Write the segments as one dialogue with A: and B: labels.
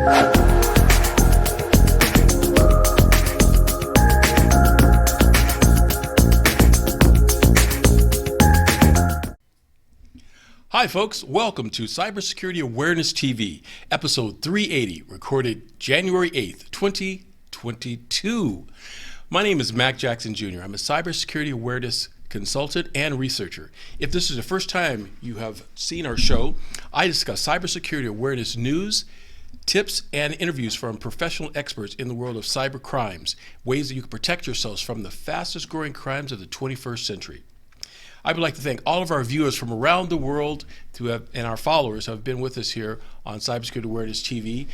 A: Hi folks, welcome to CyberSecurity Awareness TV, episode 380, recorded January 8th, 2022. My name is Mac Jackson Jr. I'm a cybersecurity awareness consultant and researcher. If this is the first time you have seen our show, I discuss cybersecurity awareness news, tips, and interviews from professional experts in the world of cyber crimes, ways that you can protect yourselves from the fastest growing crimes of the 21st century. I would like to thank all of our viewers from around the world and our followers who have been with us here on CyberSecurity Awareness TV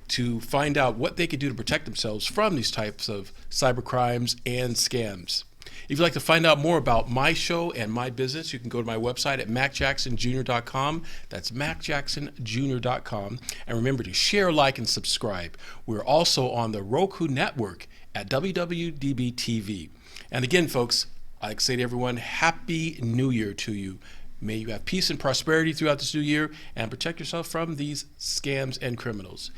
A: to find out what they can do to protect themselves from these types of cyber crimes and scams. If you'd like to find out more about my show and my business, you can go to my website at macjacksonjr.com. That's macjacksonjr.com. And remember to share, like, and subscribe. We're also on the Roku network at WWDBTV. And again, folks, I'd like to say to everyone, Happy New Year to you. May you have peace and prosperity throughout this new year and protect yourself from these scams and criminals.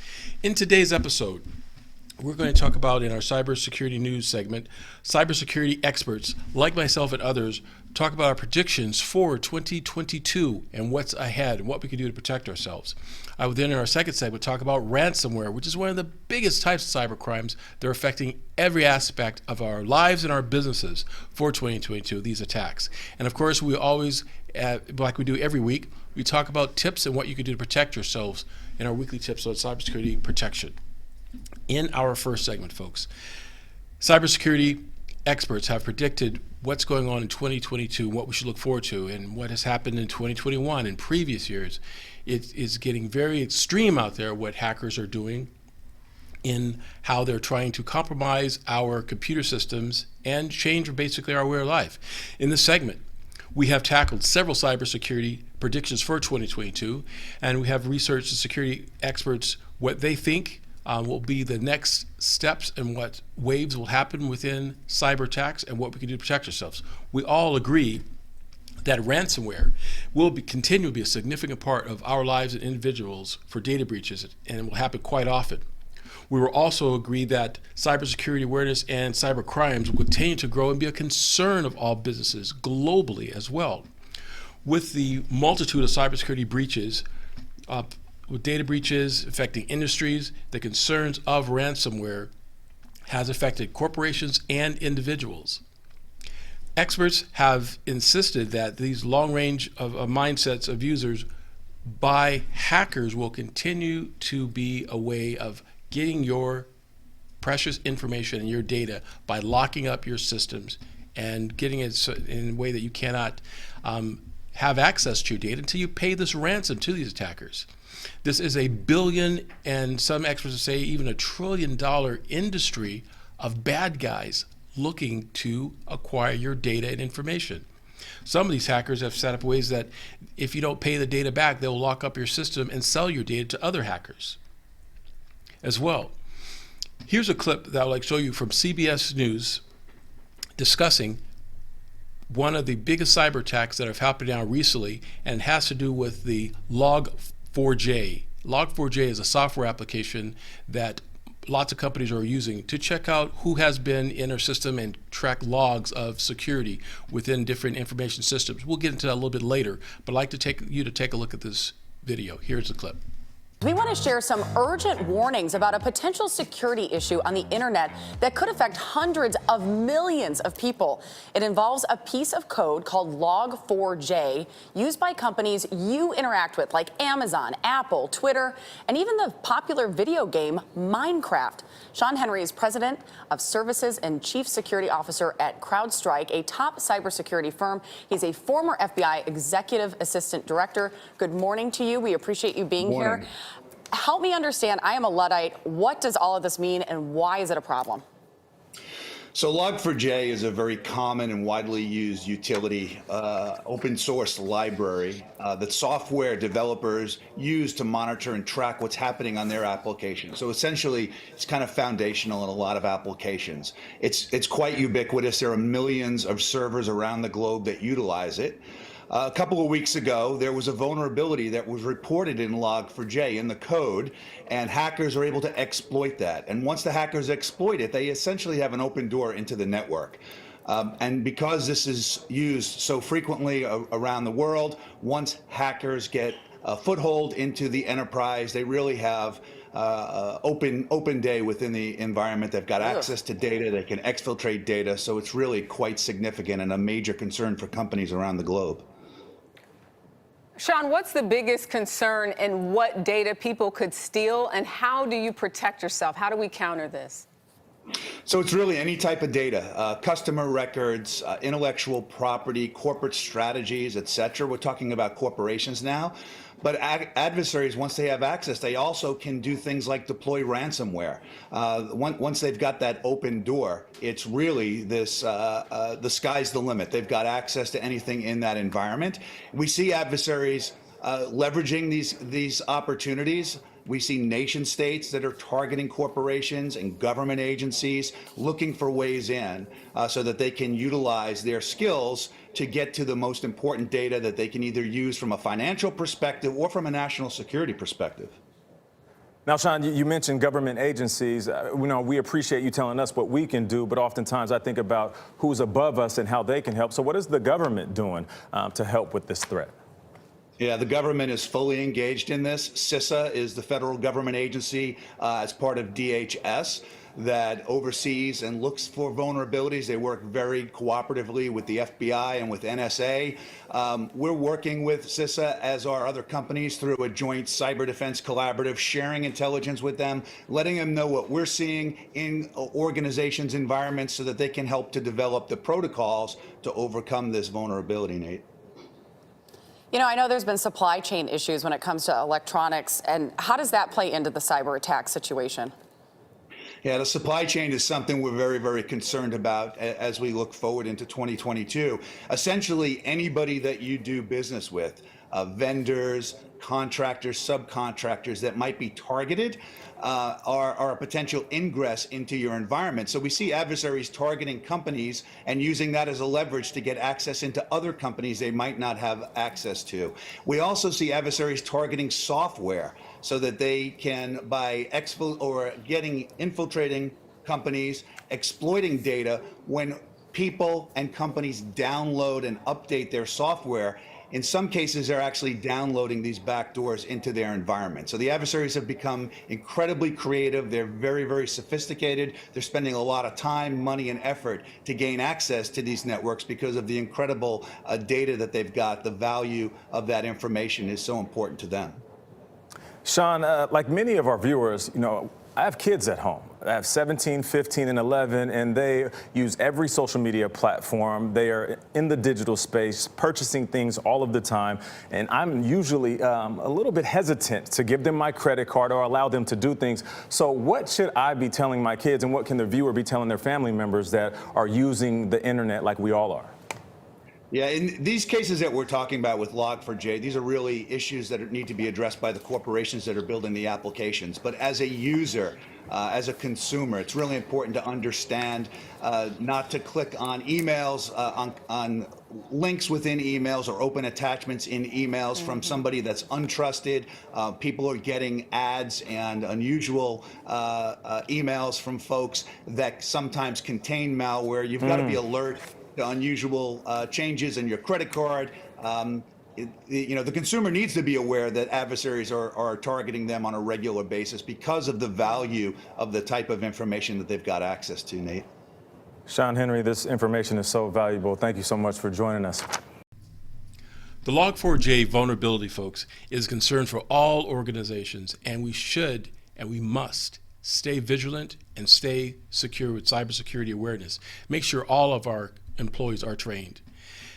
A: In today's episode, we're going to talk about, in our cybersecurity news segment, cybersecurity experts like myself and others talk about our predictions for 2022 and what's ahead and what we can do to protect ourselves. I will then, in our second segment, talk about ransomware, which is one of the biggest types of cyber crimes that are affecting every aspect of our lives and our businesses for 2022, these attacks. And of course, we always, like we do every week, we talk about tips and what you can do to protect yourselves in our weekly tips on cybersecurity protection. In our first segment, folks, cybersecurity experts have predicted what's going on in 2022, what we should look forward to, and what has happened in 2021 and previous years. It is getting very extreme out there what hackers are doing in how they're trying to compromise our computer systems and change basically our way of life. In this segment, we have tackled several cybersecurity predictions for 2022, and we have researched the security experts what they think will be the next steps and what waves will happen within cyber attacks and what we can do to protect ourselves. We all agree that ransomware will continue to be a significant part of our lives and individuals for data breaches, and it will happen quite often. We will also agree that cybersecurity awareness and cyber crimes will continue to grow and be a concern of all businesses globally as well. With the multitude of cybersecurity breaches, with data breaches affecting industries, the concerns of ransomware has affected corporations and individuals. Experts have insisted that these long range of mindsets of users by hackers will continue to be a way of getting your precious information and your data by locking up your systems and getting it in a way that you cannot have access to your data until you pay this ransom to these attackers. This is a billion, and some experts say even $1 trillion industry of bad guys looking to acquire your data and information. Some of these hackers have set up ways that if you don't pay the data back, they'll lock up your system and sell your data to other hackers as well. Here's a clip that I would like to show you from CBS News discussing one of the biggest cyber attacks that have happened now recently, and it has to do with the Log4j. Log4j is a software application that lots of companies are using to check out who has been in our system and track logs of security within different information systems. We'll get into that a little bit later, but I'd like to take a look at this video. Here's the clip.
B: We want to share some urgent warnings about a potential security issue on the internet that could affect hundreds of millions of people. It involves a piece of code called Log4j used by companies you interact with, like Amazon, Apple, Twitter, and even the popular video game Minecraft. Sean Henry is president of services and chief security officer at CrowdStrike, a top cybersecurity firm. He's a former FBI executive assistant director. Good morning to you. We appreciate you being here. Help me understand, I am a Luddite. What does all of this mean and why is it a problem?
C: So Log4j is a very common and widely used utility, open source library that software developers use to monitor and track what's happening on their application. So essentially, it's kind of foundational in a lot of applications. It's quite ubiquitous. There are millions of servers around the globe that utilize it. A couple of weeks ago, there was a vulnerability that was reported in Log4j in the code, and hackers are able to exploit that. And once the hackers exploit it, they essentially have an open door into the network. And because this is used so frequently around the world, once hackers get a foothold into the enterprise, they really have open day within the environment. They've got access to data, they can exfiltrate data, so it's really quite significant and a major concern for companies around the globe.
D: Sean, what's the biggest concern in what data people could steal, and how do you protect yourself? How do we counter this?
C: So it's really any type of data, customer records, intellectual property, corporate strategies, etc. We're talking about corporations now. But adversaries, once they have access, they also can do things like deploy ransomware. Once they've got that open door, it's really this, the sky's the limit. They've got access to anything in that environment. We see adversaries leveraging these opportunities. We see nation states that are targeting corporations and government agencies looking for ways in so that they can utilize their skills to get to the most important data that they can either use from a financial perspective or from a national security perspective.
E: Now, Sean, you mentioned government agencies. We appreciate you telling us what we can do, but oftentimes I think about who's above us and how they can help. So what is the government doing to help with this threat?
C: Yeah, the government is fully engaged in this. CISA is the federal government agency as part of DHS that oversees and looks for vulnerabilities. They work very cooperatively with the FBI and with NSA. We're working with CISA, as are other companies, through a joint cyber defense collaborative, sharing intelligence with them, letting them know what we're seeing in organizations' environments so that they can help to develop the protocols to overcome this vulnerability, Nate.
B: You know, I know there's been supply chain issues when it comes to electronics, and how does that play into the cyber attack situation?
C: Yeah, the supply chain is something we're very, very concerned about as we look forward into 2022. Essentially, anybody that you do business with, vendors, contractors, subcontractors that might be targeted are a potential ingress into your environment. So we see adversaries targeting companies and using that as a leverage to get access into other companies they might not have access to. We also see adversaries targeting software so that they can, by infiltrating companies, exploiting data when people and companies download and update their software. In some cases, they're actually downloading these backdoors into their environment. So the adversaries have become incredibly creative. They're very, very sophisticated. They're spending a lot of time, money, and effort to gain access to these networks because of the incredible data that they've got. The value of that information is so important to them.
E: Sean, like many of our viewers, I have kids at home. I have 17, 15, and 11, and they use every social media platform. They are in the digital space, purchasing things all of the time, and I'm usually a little bit hesitant to give them my credit card or allow them to do things. So what should I be telling my kids, and what can the viewer be telling their family members that are using the internet like we all are?
C: Yeah, in these cases that we're talking about with Log4j, these are really issues that need to be addressed by the corporations that are building the applications. But as a user, as a consumer, it's really important to understand not to click on emails, on links within emails or open attachments in emails from somebody that's untrusted. People are getting ads and unusual emails from folks that sometimes contain malware. You've got to be alert to unusual changes in your credit card. The consumer needs to be aware that adversaries are targeting them on a regular basis because of the value of the type of information that they've got access to, Nate.
E: Sean Henry, this information is so valuable. Thank you so much for joining us.
A: The Log4j vulnerability, folks, is a concern for all organizations, and we should and we must stay vigilant and stay secure with cybersecurity awareness. Make sure all of our employees are trained.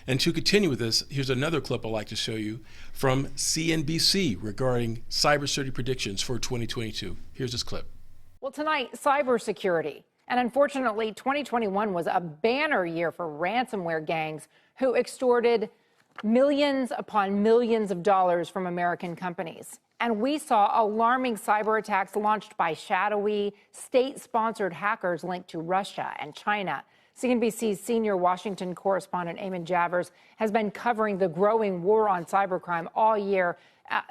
A: And to continue with this, here's another clip I'd like to show you from CNBC regarding cybersecurity predictions for 2022. Here's this clip.
F: Well, tonight, cybersecurity. And unfortunately, 2021 was a banner year for ransomware gangs who extorted millions upon millions of dollars from American companies. And we saw alarming cyber attacks launched by shadowy, state-sponsored hackers linked to Russia and China. CNBC's senior Washington correspondent Eamon Javers has been covering the growing war on cybercrime all year.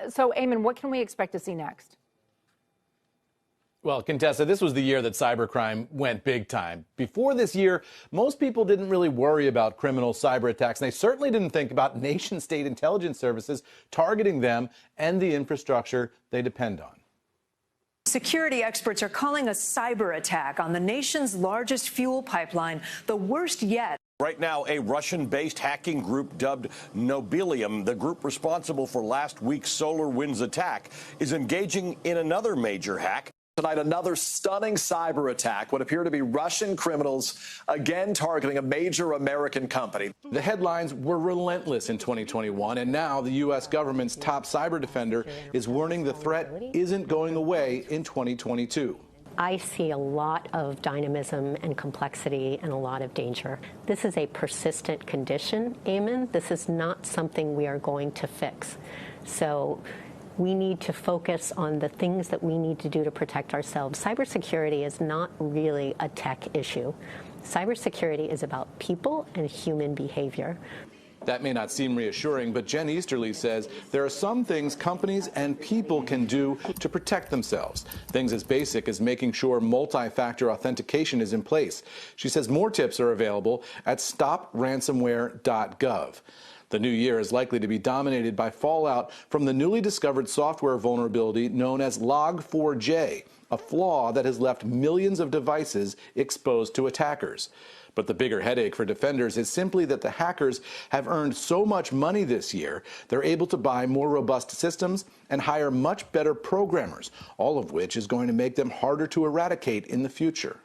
F: So, Eamon, what can we expect to see next?
G: Well, Contessa, this was the year that cybercrime went big time. Before this year, most people didn't really worry about criminal cyber attacks, and they certainly didn't think about nation-state intelligence services targeting them and the infrastructure they depend on.
H: Security experts are calling a cyber attack on the nation's largest fuel pipeline the worst yet.
I: Right now, a Russian-based hacking group dubbed Nobilium, the group responsible for last week's SolarWinds attack, is engaging in another major hack.
J: Tonight, another stunning cyber attack, what appear to be Russian criminals again targeting a major American company.
G: The headlines were relentless in 2021, and now the U.S. government's top cyber defender is warning the threat isn't going away in 2022.
K: I see a lot of dynamism and complexity and a lot of danger. This is a persistent condition, Eamon. This is not something we are going to fix. So we need to focus on the things that we need to do to protect ourselves. Cybersecurity is not really a tech issue. Cybersecurity is about people and human behavior.
G: That may not seem reassuring, but Jen Easterly says there are some things companies and people can do to protect themselves. Things as basic as making sure multi-factor authentication is in place. She says more tips are available at stopransomware.gov. The new year is likely to be dominated by fallout from the newly discovered software vulnerability known as Log4j, a flaw that has left millions of devices exposed to attackers. But the bigger headache for defenders is simply that the hackers have earned so much money this year, they're able to buy more robust systems and hire much better programmers, all of which is going to make them harder to eradicate in the future.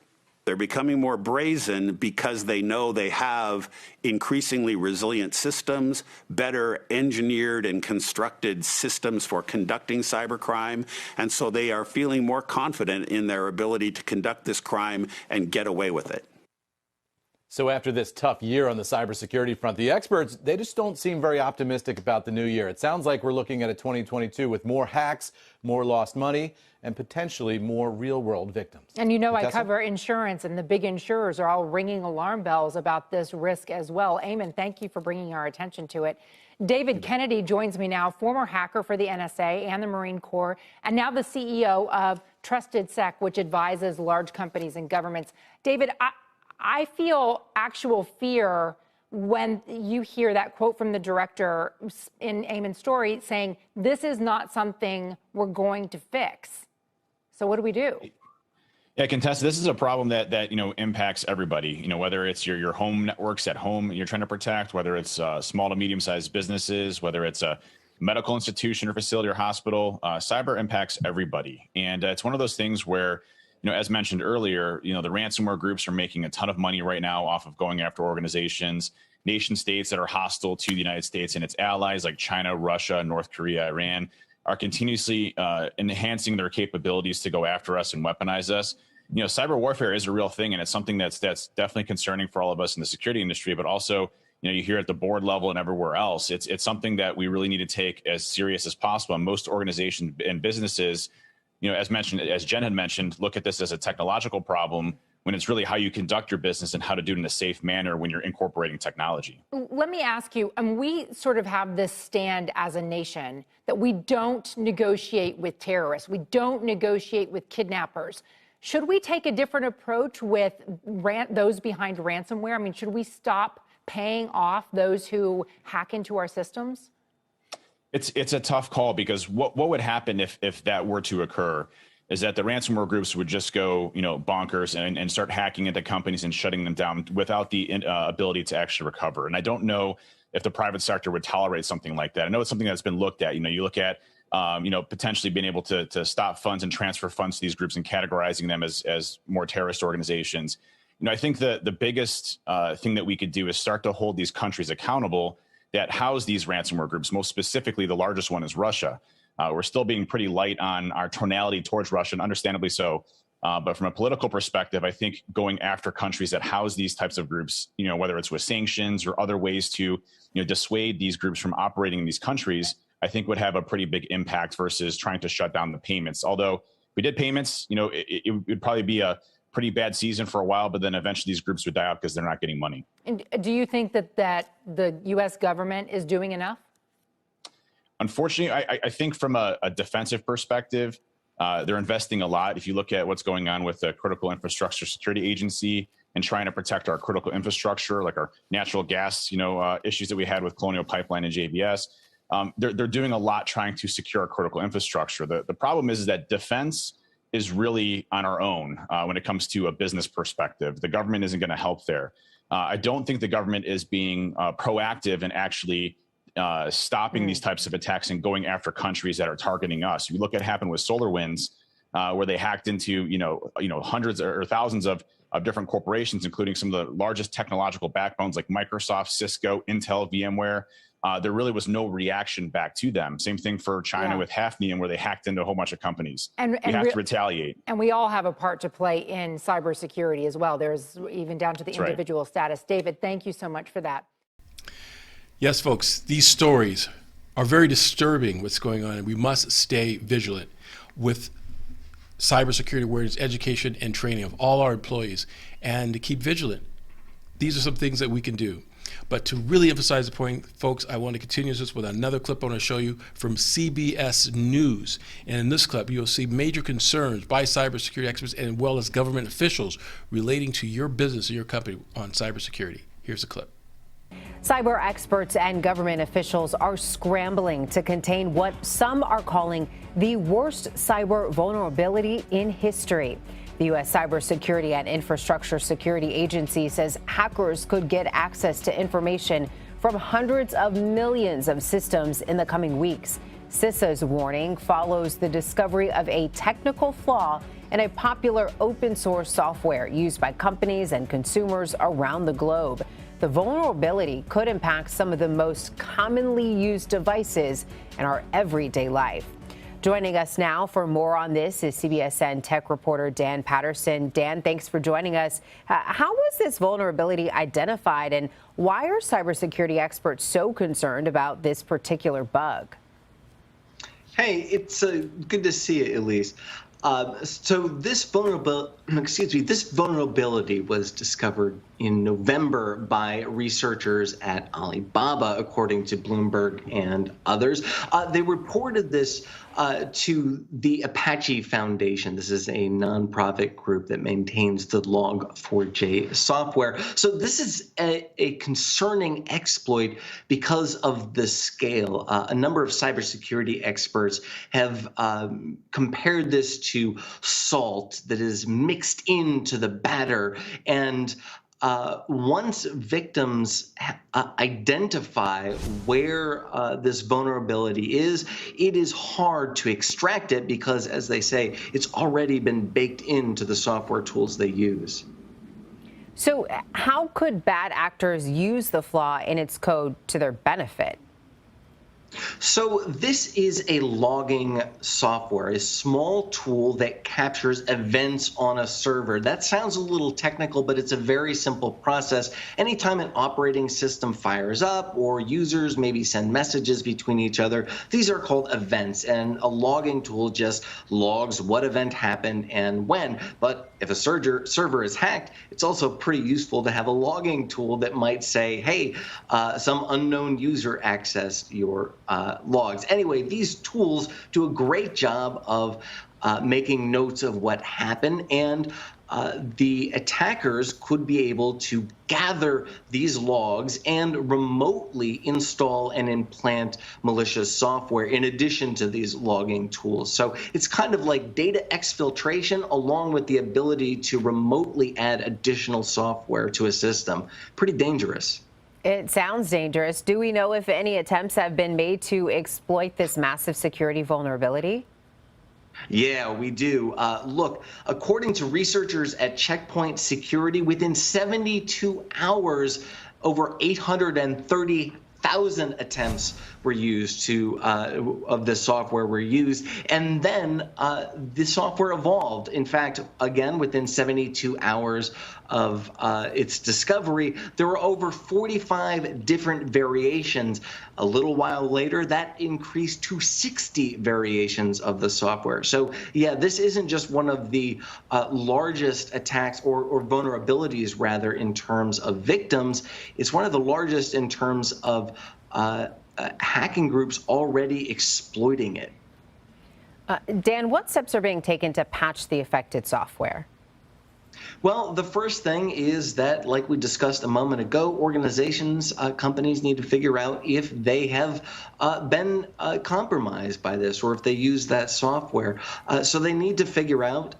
L: They're becoming more brazen because they know they have increasingly resilient systems, better engineered and constructed systems for conducting cybercrime, and so they are feeling more confident in their ability to conduct this crime and get away with it.
G: So after this tough year on the cybersecurity front, the experts, they just don't seem very optimistic about the new year. It sounds like we're looking at a 2022 with more hacks, more lost money, and potentially more real-world victims.
F: And you know,
G: Contessa?
F: I cover insurance, and the big insurers are all ringing alarm bells about this risk as well. Eamon, thank you for bringing our attention to it. David Kennedy joins me now, former hacker for the NSA and the Marine Corps, and now the CEO of TrustedSec, which advises large companies and governments. David, I feel actual fear when you hear that quote from the director in Eamon's story saying, this is not something we're going to fix. So what do we do?
M: Yeah, Contessa, this is a problem that impacts everybody, whether it's your home networks at home you're trying to protect, whether it's small to medium-sized businesses, whether it's a medical institution or facility or hospital, cyber impacts everybody. And it's one of those things where, as mentioned earlier, the ransomware groups are making a ton of money right now off of going after organizations, nation states that are hostile to the United States and its allies like China, Russia, North Korea, Iran are continuously enhancing their capabilities to go after us and weaponize us. Cyber warfare is a real thing, and it's something that's definitely concerning for all of us in the security industry, but also, you hear at the board level and everywhere else, it's something that we really need to take as serious as possible. And most organizations and businesses, as Jen had mentioned, look at this as a technological problem when it's really how you conduct your business and how to do it in a safe manner when you're incorporating technology.
F: Let me ask you, we sort of have this stand as a nation that we don't negotiate with terrorists. We don't negotiate with kidnappers. Should we take a different approach with those behind ransomware? I mean, should we stop paying off those who hack into our systems?
M: It's a tough call, because what would happen if that were to occur is that the ransomware groups would just go, bonkers and start hacking into companies and shutting them down without the ability to actually recover. And I don't know if the private sector would tolerate something like that. I know it's something that's been looked at. You look at, potentially being able to stop funds and transfer funds to these groups and categorizing them as more terrorist organizations. I think the biggest thing that we could do is start to hold these countries accountable that house these ransomware groups. Most specifically, the largest one is Russia. We're still being pretty light on our tonality towards Russia, and understandably so. But from a political perspective, I think going after countries that house these types of groups, whether it's with sanctions or other ways to, dissuade these groups from operating in these countries, I think would have a pretty big impact versus trying to shut down the payments. Although if we did payments, it would probably be a pretty bad season for a while, but then eventually these groups would die out because they're not getting money.
F: And do you think that the U.S. government is doing enough?
M: Unfortunately, I think from a defensive perspective, they're investing a lot. If you look at what's going on with the Critical Infrastructure Security Agency and trying to protect our critical infrastructure, like our natural gas, issues that we had with Colonial Pipeline and JBS, they're doing a lot trying to secure our critical infrastructure. The problem is that defense is really on our own when it comes to a business perspective. The government isn't going to help there. I don't think the government is being proactive in actually stopping these types of attacks and going after countries that are targeting us. You look at what happened with SolarWinds, where they hacked into hundreds or thousands of different corporations, including some of the largest technological backbones like Microsoft, Cisco, Intel, VMware. There really was no reaction back to them. Same thing for China with Hafnium, where they hacked into a whole bunch of companies. And we have to retaliate.
F: And we all have a part to play in cybersecurity as well. There's even down to the individual status. David, thank you so much for that.
A: Yes, folks, these stories are very disturbing, what's going on, and we must stay vigilant with cybersecurity awareness, education, and training of all our employees, and to keep vigilant. These are some things that we can do. But to really emphasize the point, folks, I want to continue this with another clip I want to show you from CBS News. And in this clip, you'll see major concerns by cybersecurity experts as well as government officials relating to your business or your company on cybersecurity. Here's a clip.
N: Cyber experts and government officials are scrambling to contain what some are calling the worst cyber vulnerability in history. The U.S. Cybersecurity and Infrastructure Security Agency says hackers could get access to information from hundreds of millions of systems in the coming weeks. CISA's warning follows the discovery of a technical flaw in a popular open source software used by companies and consumers around the globe. The vulnerability could impact some of the most commonly used devices in our everyday life. Joining us now for more on this is CBSN tech reporter Dan Patterson. Dan, thanks for joining us. How was this vulnerability identified, and why are cybersecurity experts so concerned about this particular bug?
O: Hey, it's good to see you, Elise. So this vulnerability was discovered in November by researchers at Alibaba, according to Bloomberg and others. They reported this to the Apache Foundation. This is a nonprofit group that maintains the Log4j software. So this is a concerning exploit because of the scale. A number of cybersecurity experts have compared this to salt that is mixed into the batter, and once victims identify where this vulnerability is, it is hard to extract it because, as they say, it's already been baked into the software tools they use.
N: So how could bad actors use the flaw in its code to their benefit?
O: So this is a logging software, a small tool that captures events on a server. That sounds a little technical, but it's a very simple process. Anytime an operating system fires up or users maybe send messages between each other, these are called events, and a logging tool just logs what event happened and when. But if a server is hacked, it's also pretty useful to have a logging tool that might say, hey, some unknown user accessed your logs. Anyway, these tools do a great job of making notes of what happened, and the attackers could be able to gather these logs and remotely install and implant malicious software in addition to these logging tools. So it's kind of like data exfiltration along with the ability to remotely add additional software to a system. Pretty dangerous.
N: It sounds dangerous. Do we know if any attempts have been made to exploit this massive security vulnerability?
O: Yeah, we do. Look, according to researchers at Checkpoint Security, within 72 hours, over 830,000 attempts were used of this software were used. And then the software evolved. In fact, again, within 72 hours of its discovery, there were over 45 different variations. A little while later, that increased to 60 variations of the software. So yeah, this isn't just one of the largest attacks or vulnerabilities, rather, in terms of victims. It's one of the largest in terms of hacking groups already exploiting it.
N: Dan, what steps are being taken to patch the affected software?
O: Well, the first thing is that, like we discussed a moment ago, organizations, companies need to figure out if they have been compromised by this or if they use that software. So they need to figure out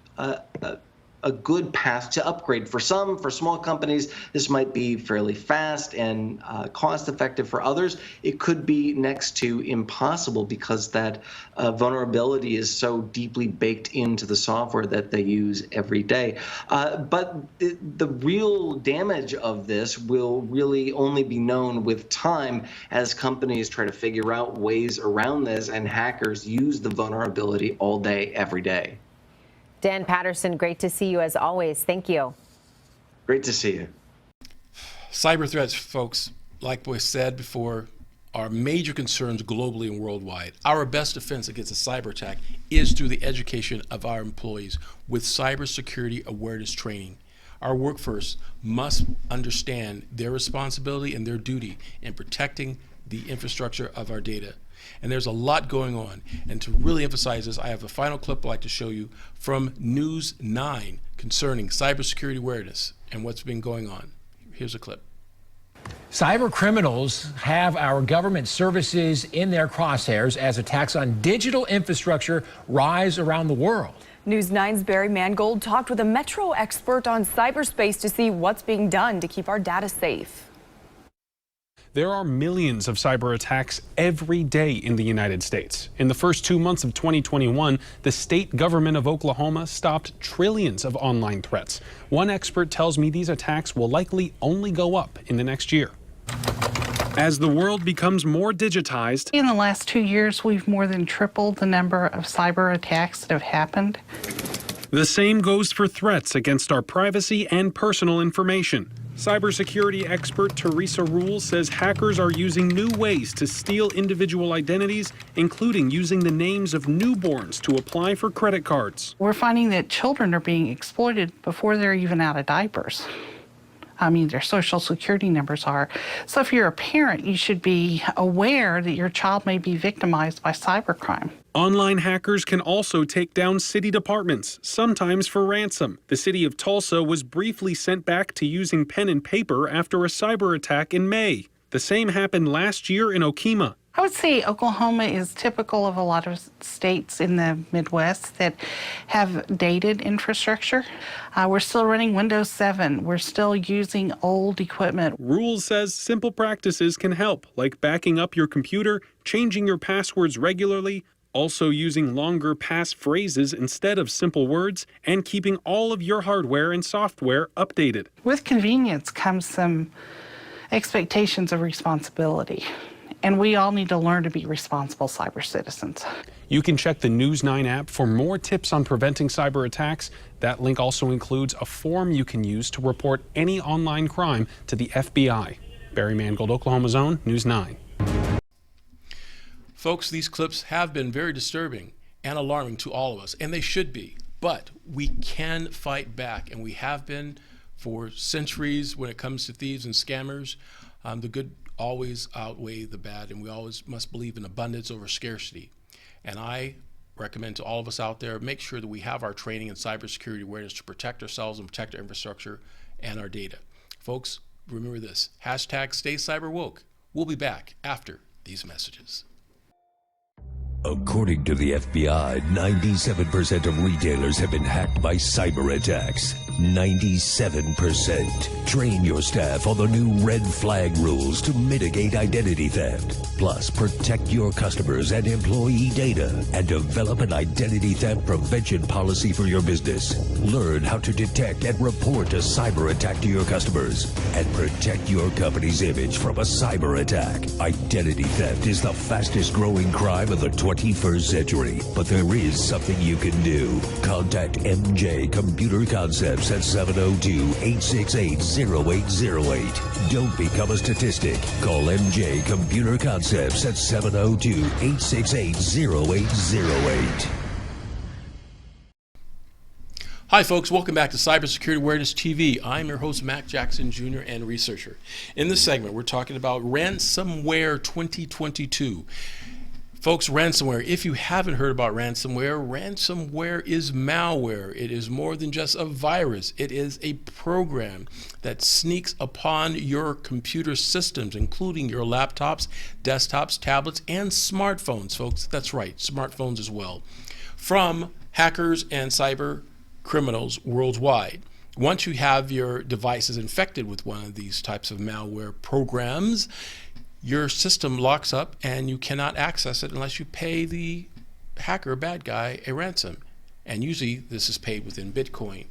O: a good path to upgrade. For small companies, this might be fairly fast and cost effective. For others, it could be next to impossible because that vulnerability is so deeply baked into the software that they use every day. But the real damage of this will really only be known with time as companies try to figure out ways around this and hackers use the vulnerability all day, every day.
N: Dan Patterson, great to see you as always. Thank you.
O: Great to see you.
A: Cyber threats, folks, like we said before, are major concerns globally and worldwide. Our best defense against a cyber attack is through the education of our employees with cybersecurity awareness training. Our workforce must understand their responsibility and their duty in protecting the infrastructure of our data. And there's a lot going on. And to really emphasize this, I have a final clip I'd like to show you from News 9 concerning cybersecurity awareness and what's been going on. Here's a clip.
P: Cyber criminals have our government services in their crosshairs as attacks on digital infrastructure rise around the world.
Q: News 9's Barry Mangold talked with a Metro expert on cyberspace to see what's being done to keep our data safe.
R: There are millions of cyber attacks every day in the United States. In the first 2 months of 2021, the state government of Oklahoma stopped trillions of online threats. One expert tells me these attacks will likely only go up in the next year. As the world becomes more digitized,
S: in the last 2 years, we've more than tripled the number of cyber attacks that have happened.
R: The same goes for threats against our privacy and personal information. Cybersecurity expert Teresa Rule says hackers are using new ways to steal individual identities, including using the names of newborns to apply for credit cards.
S: We're finding that children are being exploited before they're even out of diapers. I mean, their social security numbers are. So if you're a parent, you should be aware that your child may be victimized by cybercrime.
R: Online hackers can also take down city departments, sometimes for ransom. The city of Tulsa was briefly sent back to using pen and paper after a cyber attack in May. The same happened last year in Okemah.
S: I would say Oklahoma is typical of a lot of states in the Midwest that have dated infrastructure. We're still running Windows 7. We're still using old equipment.
R: Rule says simple practices can help, like backing up your computer, changing your passwords regularly, also using longer passphrases instead of simple words, and keeping all of your hardware and software updated.
S: With convenience comes some expectations of responsibility. And we all need to learn to be responsible cyber citizens.
R: You can check the News 9 app for more tips on preventing cyber attacks. That link also includes a form you can use to report any online crime to the FBI. Barry Mangold, Oklahoma's own News 9.
A: Folks, these clips have been very disturbing and alarming to all of us, and they should be. But we can fight back, and we have been for centuries when it comes to thieves and scammers. The good always outweigh the bad, and we always must believe in abundance over scarcity. And I recommend to all of us out there, make sure that we have our training in cybersecurity awareness to protect ourselves and protect our infrastructure and our data. Folks, remember this, #StayCyberWoke. We'll be back after these messages.
T: According to the FBI, 97% of retailers have been hacked by cyber attacks. 97%. Train your staff on the new red flag rules to mitigate identity theft. Plus, protect your customers and employee data and develop an identity theft prevention policy for your business. Learn how to detect and report a cyber attack to your customers and protect your company's image from a cyber attack. Identity theft is the fastest growing crime of the 21st century, but there is something you can do. Contact MJ Computer Concepts at 702-868-0808. Don't become a statistic. Call MJ Computer Concepts at 702-868-0808.
A: Hi folks, welcome back to CyberSecurity Awareness TV. I'm your host, Mac Jackson Jr. and researcher. In this segment, we're talking about Ransomware 2022. Folks, ransomware, if you haven't heard about ransomware is malware. It is more than just a virus. It is a program that sneaks upon your computer systems, including your laptops, desktops, tablets, and smartphones, folks. That's right, smartphones as well, from hackers and cyber criminals worldwide. Once you have your devices infected with one of these types of malware programs, your system locks up and you cannot access it unless you pay the hacker, bad guy, a ransom. And usually this is paid within Bitcoin.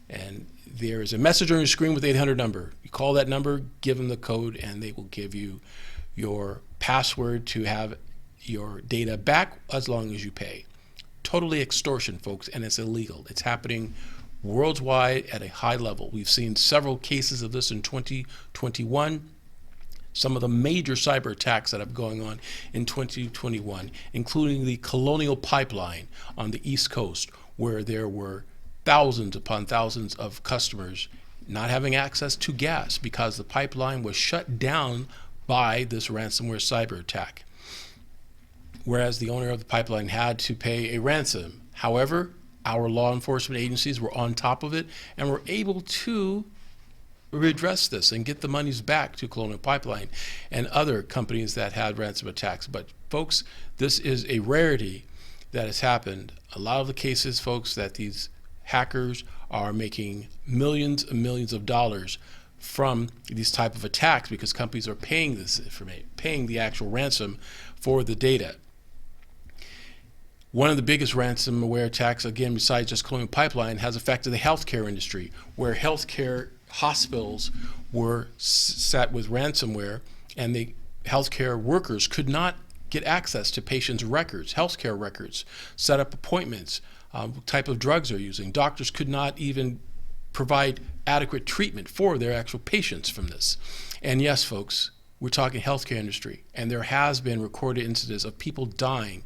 A: And there is a message on your screen with the 800 number. You call that number, give them the code, and they will give you your password to have your data back as long as you pay. Totally extortion, folks, and it's illegal. It's happening worldwide at a high level. We've seen several cases of this in 2021. Some of the major cyber attacks that are going on in 2021, including the Colonial Pipeline on the East Coast, where there were thousands upon thousands of customers not having access to gas because the pipeline was shut down by this ransomware cyber attack, whereas the owner of the pipeline had to pay a ransom. However, our law enforcement agencies were on top of it and were able to redress this and get the monies back to Colonial Pipeline and other companies that had ransom attacks. But folks, this is a rarity that has happened. A lot of the cases, folks, that these hackers are making millions and millions of dollars from these type of attacks because companies are paying this information, paying the actual ransom for the data. One of the biggest ransomware attacks, again, besides just Colonial Pipeline, has affected the healthcare industry, where healthcare hospitals were set with ransomware, and the healthcare workers could not get access to patients' records, healthcare records, set up appointments, what type of drugs they're using. Doctors could not even provide adequate treatment for their actual patients from this. And yes, folks, we're talking healthcare industry, and there has been recorded incidents of people dying.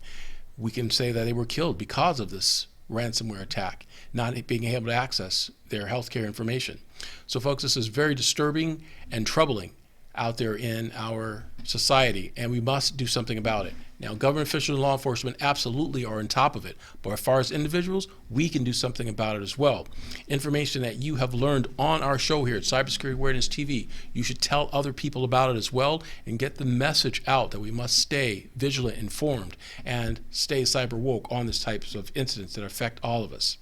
A: We can say that they were killed because of this ransomware attack, not being able to access their healthcare information. So folks, this is very disturbing and troubling out there in our society, and we must do something about it. Now, government officials and law enforcement absolutely are on top of it, but as far as individuals, we can do something about it as well. Information that you have learned on our show here at Cybersecurity Awareness TV, you should tell other people about it as well and get the message out that we must stay vigilant, informed, and stay cyber woke on these types of incidents that affect all of us.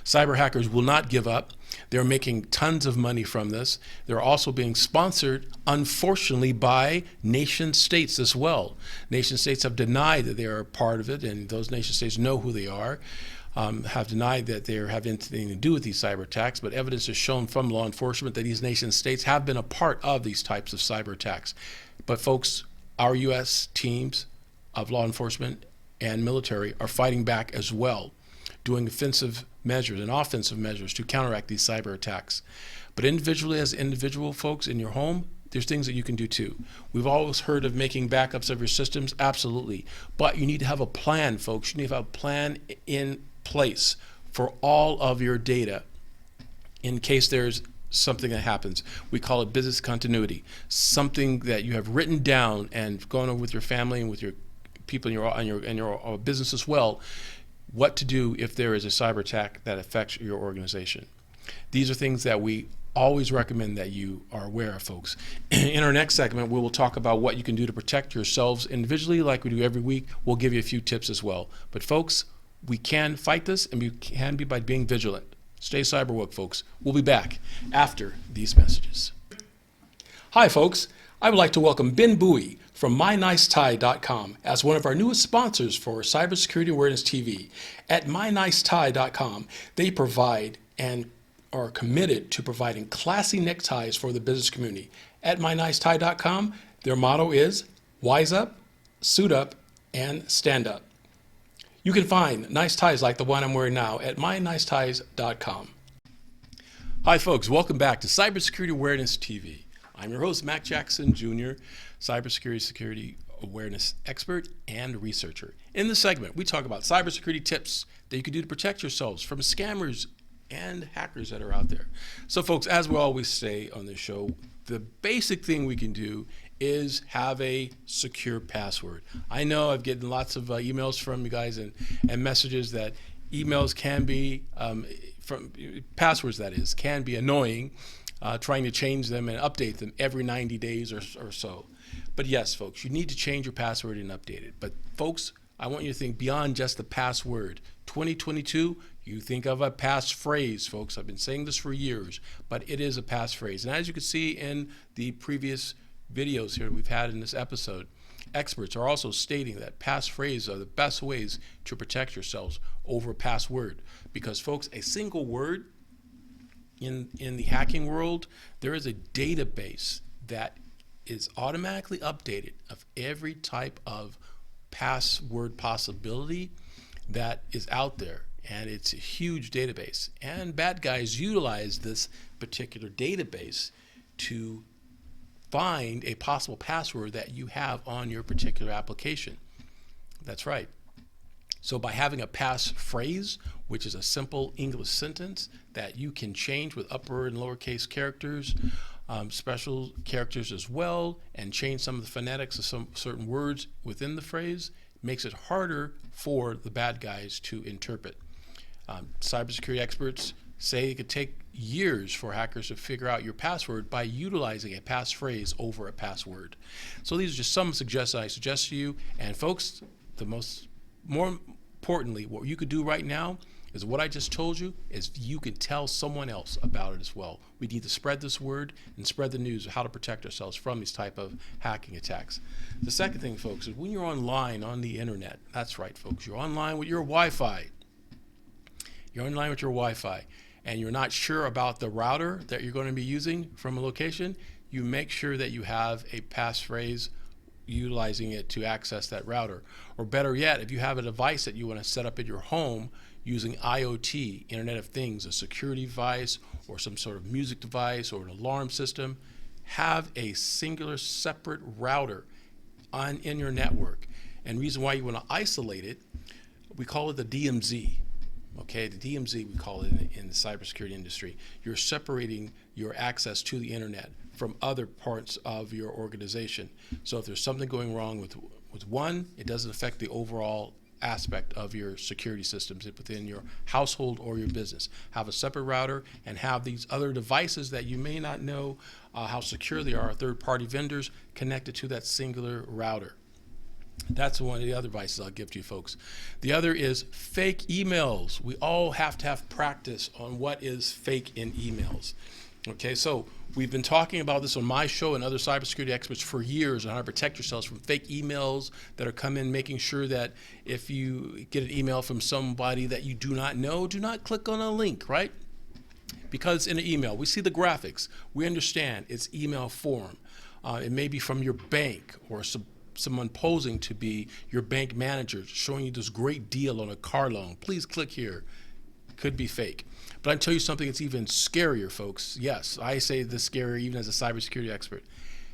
A: Cyber hackers will not give up. They're making tons of money from this. They're also being sponsored, unfortunately, by nation states as well. Nation states have denied that they are a part of it, and those nation states know who they are, have denied that they have anything to do with these cyber attacks, but evidence is shown from law enforcement that these nation states have been a part of these types of cyber attacks. But folks, our U.S. teams of law enforcement and military are fighting back as well, doing offensive measures and offensive measures to counteract these cyber attacks. But individually, as individual folks in your home, there's things that you can do too. We've always heard of making backups of your systems, absolutely. But you need to have a plan, folks. You need to have a plan in place for all of your data in case there's something that happens. We call it business continuity, something that you have written down and gone over with your family and with your people in your business as well, what to do if there is a cyber attack that affects your organization. These are things that we always recommend that you are aware of, folks. In our next segment, we will talk about what you can do to protect yourselves individually like we do every week. We'll give you a few tips as well. But folks, we can fight this, and we can be by being vigilant. Stay cyber woke, folks. We'll be back after these messages. Hi, folks. I would like to welcome Ben Bowie from MyNiceTie.com as one of our newest sponsors for CyberSecurity Awareness TV. At MyNiceTie.com, they provide and are committed to providing classy neckties for the business community. At MyNiceTie.com, their motto is wise up, suit up, and stand up. You can find nice ties like the one I'm wearing now at MyNiceTies.com. Hi, folks. Welcome back to CyberSecurity Awareness TV. I'm your host, Mac Jackson Jr., cybersecurity awareness expert and researcher. In this segment, we talk about cybersecurity tips that you can do to protect yourselves from scammers and hackers that are out there. So, folks, as we always say on this show, the basic thing we can do is have a secure password. I know I've gotten lots of emails from you guys and messages that emails can be, from passwords that is, can be annoying, trying to change them and update them every 90 days or so. But yes, folks, you need to change your password and update it. But folks, I want you to think beyond just the password. 2022, you think of a passphrase, folks. I've been saying this for years, but it is a passphrase. And as you can see in the previous videos here we've had in this episode, experts are also stating that passphrases are the best ways to protect yourselves over a password. Because, folks, a single word in the hacking world, there is a database that is automatically updated of every type of password possibility that is out there. And it's a huge database. And bad guys utilize this particular database to find a possible password that you have on your particular application. That's right. So by having a passphrase, which is a simple English sentence that you can change with upper and lowercase characters, special characters as well, and change some of the phonetics of some certain words within the phrase, makes it harder for the bad guys to interpret. Cybersecurity experts say it could take years for hackers to figure out your password by utilizing a passphrase over a password. So these are just some suggestions I suggest to you. And folks, more importantly, what you could do right now is what I just told you is you can tell someone else about it as well. We need to spread this word and spread the news of how to protect ourselves from these type of hacking attacks. The second thing, folks, is when you're online on the internet, that's right, folks, you're online with your Wi-Fi. You're online with your Wi-Fi and you're not sure about the router that you're going to be using from a location, you make sure that you have a passphrase utilizing it to access that router. Or better yet, if you have a device that you want to set up at your home using IoT, Internet of Things, a security device or some sort of music device or an alarm system, have a singular separate router in your network. And the reason why you want to isolate it, we call it the DMZ. Okay, the DMZ, we call it in the cybersecurity industry. You're separating your access to the internet from other parts of your organization. So if there's something going wrong with one, it doesn't affect the overall aspect of your security systems within your household or your business. Have a separate router and have these other devices that you may not know how secure they are, third-party vendors, connected to that singular router. That's one of the other advices I'll give to you folks. The other is fake emails. We all have to have practice on what is fake in emails. Okay, so we've been talking about this on my show and other cybersecurity experts for years on how to protect yourselves from fake emails that are coming, making sure that if you get an email from somebody that you do not know, do not click on a link, right? Because in an email, we see the graphics. We understand it's email form. It may be from your bank or someone posing to be your bank manager showing you this great deal on a car loan. Please click here. Could be fake. But I can tell you something that's even scarier, folks. Yes, I say this scary even as a cybersecurity expert.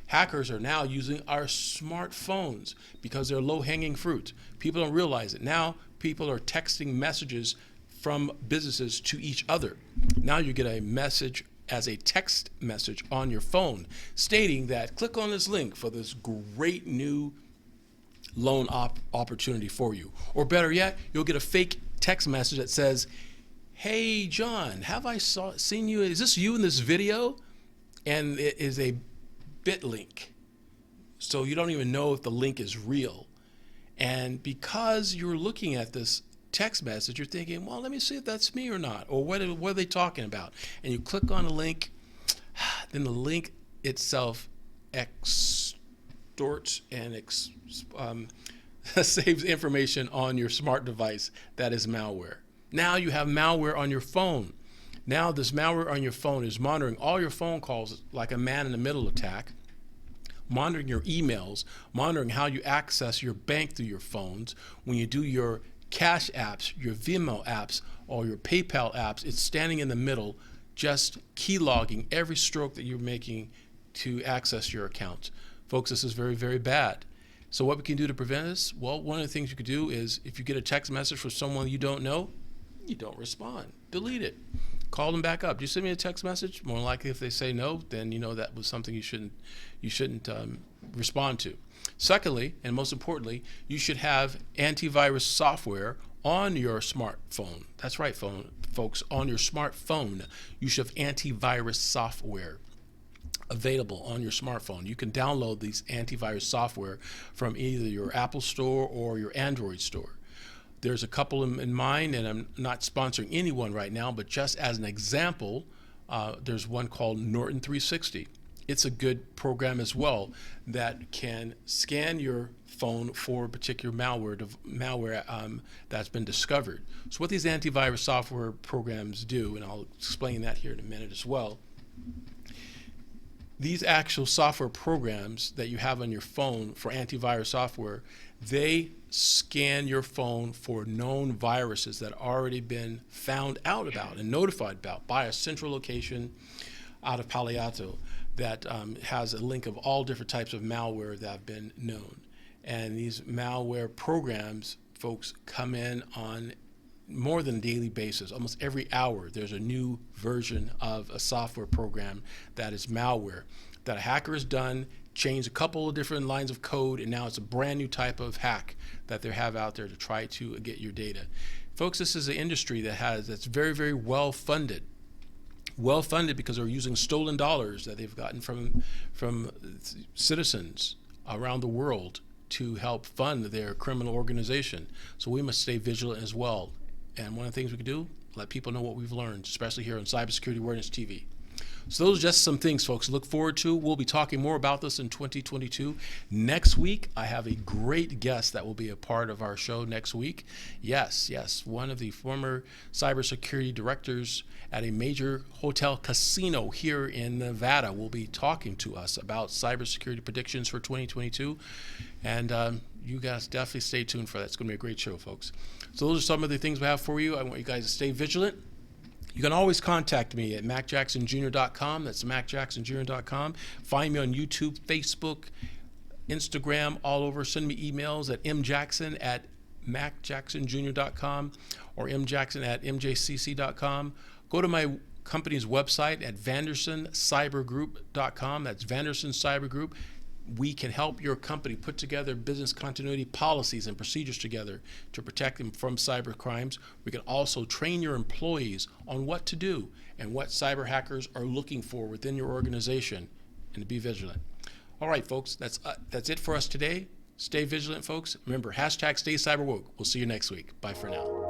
A: Hackers are now using our smartphones because they're low-hanging fruit. People don't realize it. Now people are texting messages from businesses to each other. Now you get a message as a text message on your phone stating that click on this link for this great new loan opportunity for you. Or better yet, you'll get a fake text message that says, hey John, have I seen you? Is this you in this video? And it is a bit link. So you don't even know if the link is real. And because you're looking at this text message, you're thinking, well, let me see if that's me or not, or what are they talking about? And you click on a link, then the link itself extorts and saves information on your smart device that is malware. Now you have malware on your phone. Now this malware on your phone is monitoring all your phone calls like a man-in-the-middle attack, monitoring your emails, monitoring how you access your bank through your phones. When you do your Cash apps, your Venmo apps, or your PayPal apps, it's standing in the middle, just key logging every stroke that you're making to access your account. Folks, this is very, very bad. So what we can do to prevent this? Well, one of the things you could do is if you get a text message from someone you don't know, you don't respond. Delete it. Call them back up. Do you send me a text message? More likely if they say no, then you know that was something you shouldn't respond to. Secondly, and most importantly, you should have antivirus software on your smartphone. That's right, folks, on your smartphone. You should have antivirus software available on your smartphone. You can download these antivirus software from either your Apple Store or your Android store. There's a couple in mind, and I'm not sponsoring anyone right now, but just as an example, there's one called Norton 360. It's a good program as well that can scan your phone for particular malware that's been discovered. So what these antivirus software programs do, and I'll explain that here in a minute as well, these actual software programs that you have on your phone for antivirus software, they scan your phone for known viruses that have already been found out about and notified about by a central location out of Palo Alto that has a link of all different types of malware that have been known. And these malware programs, folks, come in on more than a daily basis. Almost every hour there's a new version of a software program that is malware that a hacker has done, changed a couple of different lines of code, and now it's a brand new type of hack that they have out there to try to get your data. Folks, this is an industry that's very, very well funded. Well funded because they're using stolen dollars that they've gotten from citizens around the world to help fund their criminal organization. So we must stay vigilant as well. And one of the things we can do, let people know what we've learned, especially here on CyberSecurity Awareness TV. So those are just some things, folks, to look forward to. We'll be talking more about this in 2022. Next week, I have a great guest that will be a part of our show next week. Yes, one of the former cybersecurity directors at a major hotel casino here in Nevada will be talking to us about cybersecurity predictions for 2022. And you guys definitely stay tuned for that. It's going to be a great show, folks. So those are some of the things we have for you. I want you guys to stay vigilant. You can always contact me at macjacksonjr.com. That's macjacksonjr.com. Find me on YouTube, Facebook, Instagram, all over. Send me emails at mjackson@macjacksonjr.com or mjackson@mjcc.com. Go to my company's website at vandersoncybergroup.com. That's Vanderson Cyber Group. We can help your company put together business continuity policies and procedures together to protect them from cyber crimes. We can also train your employees on what to do and what cyber hackers are looking for within your organization, and to be vigilant. All right, folks, that's it for us today. Stay vigilant, folks. Remember, #StayCyberWoke. We'll see you next week. Bye for now.